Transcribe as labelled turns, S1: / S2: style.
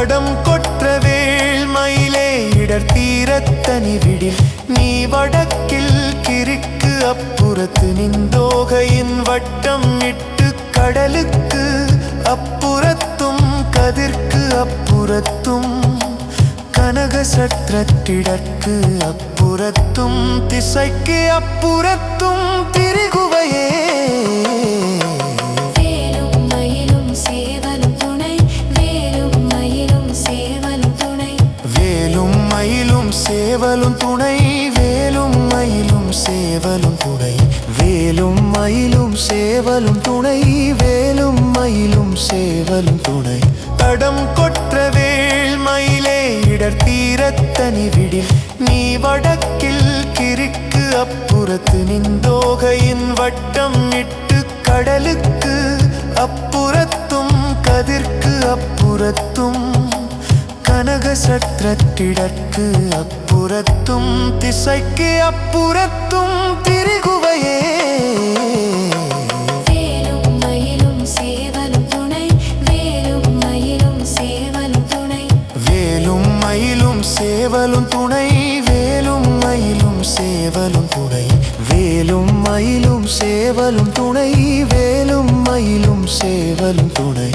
S1: தடம் கொற்ற வேள் மயிலே இடர் தீரத்தனி விடில் நீ வடக்கில் கிறுக்கு அப்புறத்து நின்றோகையின் வட்டம் இட்டு கடலுக்கு அப்புறத்தும் கதிர்க்கு அப்புறத்தும் கனக சற்றத்திடற்கு அப்புறத்தும் திசைக்கு அப்புறத்தும் திரிகுவையே
S2: வேலும் மயிலும் சேவலும் துணை வேலும் மயிலும் சேவலும் துணை
S1: வேலும் மயிலும் சேவலும் துணை வேலும் மயிலும் சேவலும் துணை வேலும் மயிலும் சேவலும் துணை வேலும் மயிலும் சேவலும் துணை தடம் கொற்ற வேள் மயிலே இடர் தீரத்தனி விடில் நீ வடக்கில் கிறுக்கு அப்புறத்து நின்றோகையின் வட்டம் இட்டு கடலுக்கு அப்புறத்தும் கதிர்க்கு அப்புறத்தும் கனக சற்றத்திடற்கு அப்புறத்தும் திசைக்கு அப்புறத்தும் திரிகுவையே
S2: வேலும் மயிலும் சேவலும் துணை வேலும் மயிலும் சேவலும் துணை
S1: வேலும் மயிலும் சேவலும் துணை வேலும் மயிலும் சேவலும் துணை வேலும் மயிலும் சேவலும் துணை வேலும் மயிலும் சேவலும் துணை